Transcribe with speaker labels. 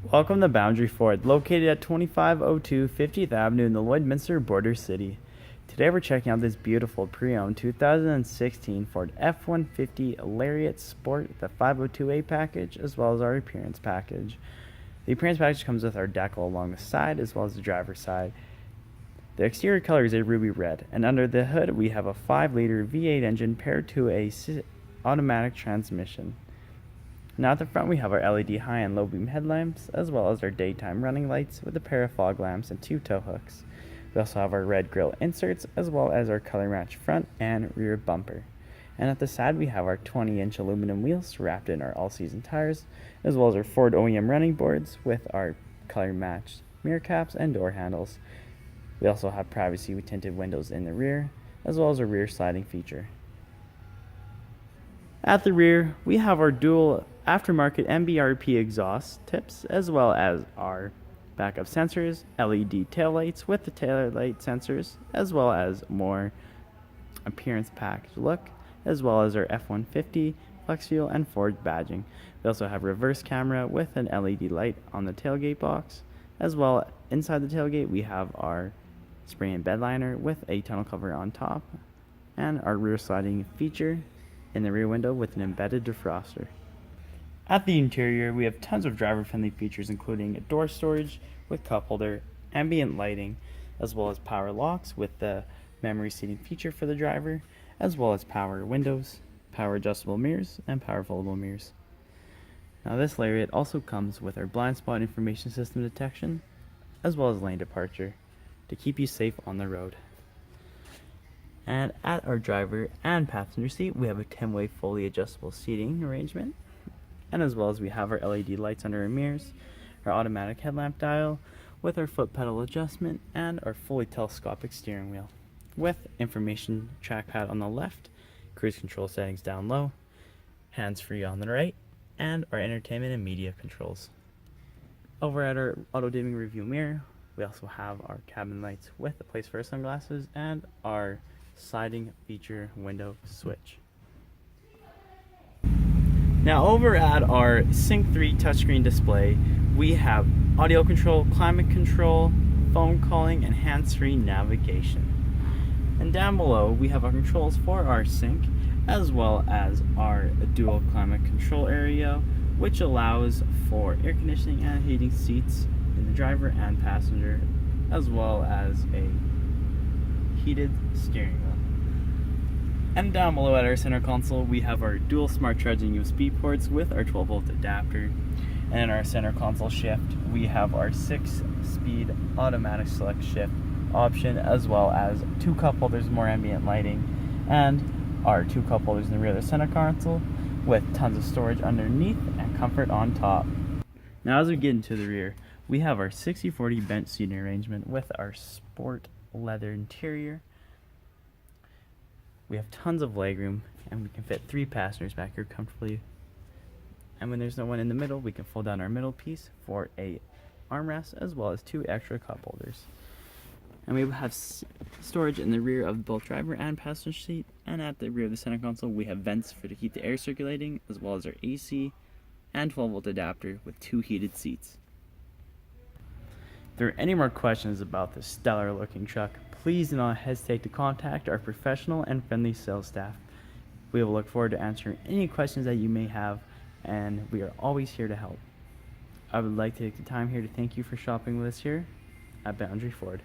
Speaker 1: Welcome to Boundary Ford, located at 2502 50th Avenue in the Lloydminster border city. Today we're checking out this beautiful pre-owned 2016 Ford F-150 Lariat Sport, the 502A package, as well as our appearance package. The appearance package comes with our decal along the side as well as the driver's side. The exterior color is a ruby red, and under the hood we have a 5-liter V8 engine paired to a automatic transmission. Now at the front we have our LED high and low beam headlamps, as well as our daytime running lights with a pair of fog lamps and 2 tow hooks. We also have our red grille inserts, as well as our color matched front and rear bumper. And at the side we have our 20-inch aluminum wheels wrapped in our all-season tires, as well as our Ford OEM running boards with our color matched mirror caps and door handles. We also have privacy tinted windows in the rear, as well as a rear sliding feature. At the rear, we have our dual aftermarket MBRP exhaust tips, as well as our backup sensors, LED taillights with the taillight sensors, as well as more appearance package look, as well as our F-150, flex fuel, and Ford badging. We also have reverse camera with an LED light on the tailgate box, as well inside the tailgate we have our spray and bed liner with a tonneau cover on top, and our rear sliding feature in the rear window with an embedded defroster. At the interior, we have tons of driver-friendly features, including a door storage with cup holder, ambient lighting, as well as power locks with the memory seating feature for the driver, as well as power windows, power adjustable mirrors, and power foldable mirrors. Now this Lariat also comes with our blind spot information system detection, as well as lane departure, to keep you safe on the road. And at our driver and passenger seat, we have a 10-way fully adjustable seating arrangement, and as well as we have our LED lights under our mirrors, our automatic headlamp dial with our foot pedal adjustment, and our fully telescopic steering wheel with information trackpad on the left, cruise control settings down low, hands-free on the right, and our entertainment and media controls. Over at our auto-dimming review mirror, we also have our cabin lights with a place for our sunglasses and our sliding feature window switch. Now over at our Sync 3 touchscreen display, we have audio control, climate control, phone calling, and hands-free navigation. And down below we have our controls for our Sync, as well as our dual climate control area, which allows for air conditioning and heating seats in the driver and passenger, as well as a heated steering wheel. And down below at our center console we have our dual smart charging USB ports with our 12-volt adapter. And in our center console shift we have our 6-speed automatic select shift option, as well as 2 cup holders, more ambient lighting, and our 2 cup holders in the rear of the center console with tons of storage underneath and comfort on top. Now as we get into the rear, we have our 60/40 bench seating arrangement with our sport leather interior. We have tons of legroom, and we can fit 3 passengers back here comfortably. And when there's no one in the middle, we can fold down our middle piece for a armrest, as well as 2 extra cup holders. And we have storage in the rear of both driver and passenger seat, and at the rear of the center console we have vents to keep the air circulating, as well as our AC and 12-volt adapter with 2 heated seats. If there are any more questions about this stellar looking truck, please do not hesitate to contact our professional and friendly sales staff. We will look forward to answering any questions that you may have, and we are always here to help. I would like to take the time here to thank you for shopping with us here at Boundary Ford.